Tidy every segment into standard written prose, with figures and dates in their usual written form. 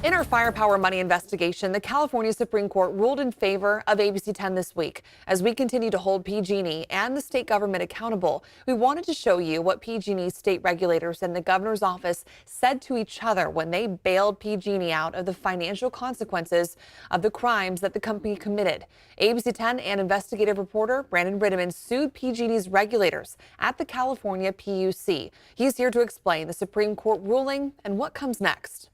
In our firepower money investigation, the California Supreme Court ruled in favor of ABC10 this week. As we continue to hold PG&E and the state government accountable, we wanted to show you what PG&E state regulators and the governor's office said to each other when they bailed PG&E out of the financial consequences of the crimes that the company committed. ABC10 and investigative reporter Brandon Rittiman sued PG&E's regulators at the California PUC. He's here to explain the Supreme Court ruling and what comes next.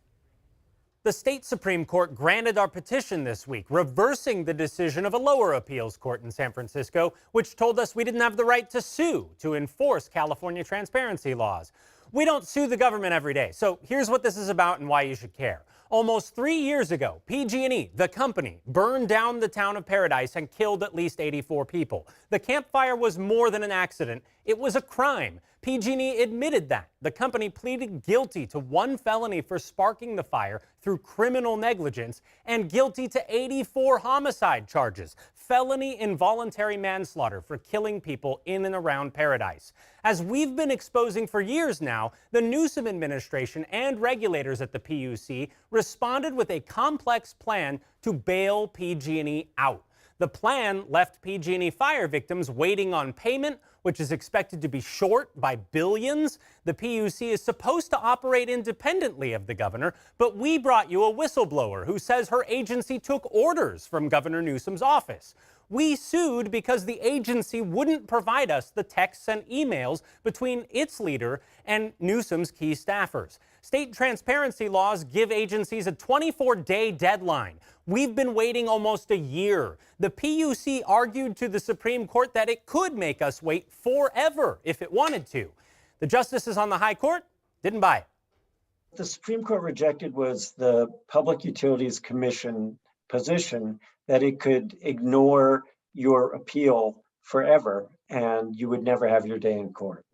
The state Supreme Court granted our petition this week, reversing the decision of a lower appeals court in San Francisco, which told us we didn't have the right to sue to enforce California transparency laws. We don't sue the government every day, so here's what this is about and why you should care. Almost 3 years ago, PG&E, the company, burned down the town of Paradise and killed at least 84 people. The campfire was more than an accident. It was a crime. PG&E admitted that. The company pleaded guilty to 1 felony for sparking the fire through criminal negligence and guilty to 84 homicide charges, felony involuntary manslaughter for killing people in and around Paradise. As we've been exposing for years now, the Newsom administration and regulators at the PUC responded with a complex plan to bail PG&E out. The plan left PG&E fire victims waiting on payment, which is expected to be short by billions. The PUC is supposed to operate independently of the governor, but we brought you a whistleblower who says her agency took orders from Governor Newsom's office. We sued because the agency wouldn't provide us the texts and emails between its leader and Newsom's key staffers. State transparency laws give agencies a 24-day deadline. We've been waiting almost a year. The PUC argued to the Supreme Court that it could make us wait forever if it wanted to. The justices on the high court didn't buy it. The Supreme Court rejected was the Public Utilities Commission position that it could ignore your appeal forever and you would never have your day in court.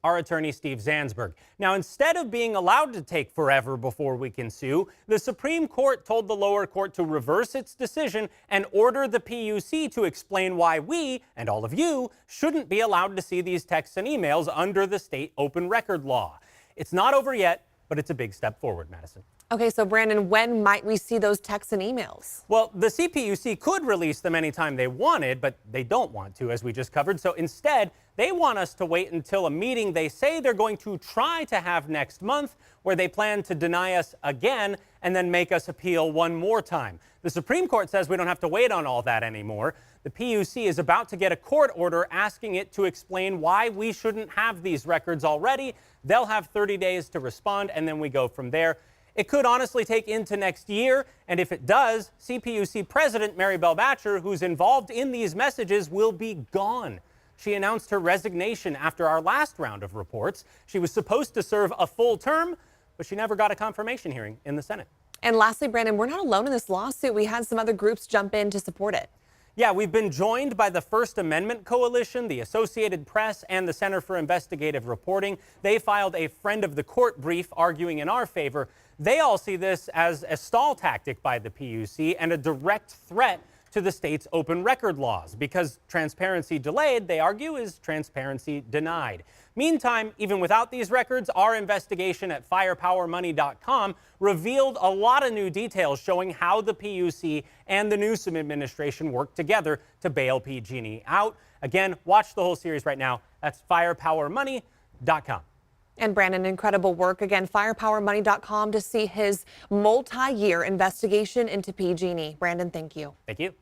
Our attorney, Steve Zansberg. Now, instead of being allowed to take forever before we can sue, the Supreme Court told the lower court to reverse its decision and order the PUC to explain why we, and all of you, shouldn't be allowed to see these texts and emails under the state open record law. It's not over yet, but it's a big step forward, Madison. Okay, so Brandon, when might we see those texts and emails? Well, the CPUC could release them anytime they wanted, but they don't want to, as we just covered. So instead, they want us to wait until a meeting they say they're going to try to have next month, where they plan to deny us again and then make us appeal one more time. The Supreme Court says we don't have to wait on all that anymore. The PUC is about to get a court order asking it to explain why we shouldn't have these records already. They'll have 30 days to respond, and then we go from there. It could honestly take into next year, and if it does, CPUC President Mary Bell Batcher, who's involved in these messages, will be gone. She announced her resignation after our last round of reports. She was supposed to serve a full term, but she never got a confirmation hearing in the Senate. And lastly, Brandon, we're not alone in this lawsuit. We had some other groups jump in to support it. Yeah, we've been joined by the First Amendment Coalition, the Associated Press, and the Center for Investigative Reporting. They filed a friend of the court brief arguing in our favor. They all see this as a stall tactic by the PUC and a direct threat to the state's open record laws, because transparency delayed, they argue, is transparency denied. Meantime, even without these records, our investigation at firepowermoney.com revealed a lot of new details showing how the PUC and the Newsom administration worked together to bail PG&E out. Again, watch the whole series right now. That's firepowermoney.com. And Brandon, incredible work. Again, firepowermoney.com to see his multi-year investigation into PG&E. Brandon, thank you. Thank you.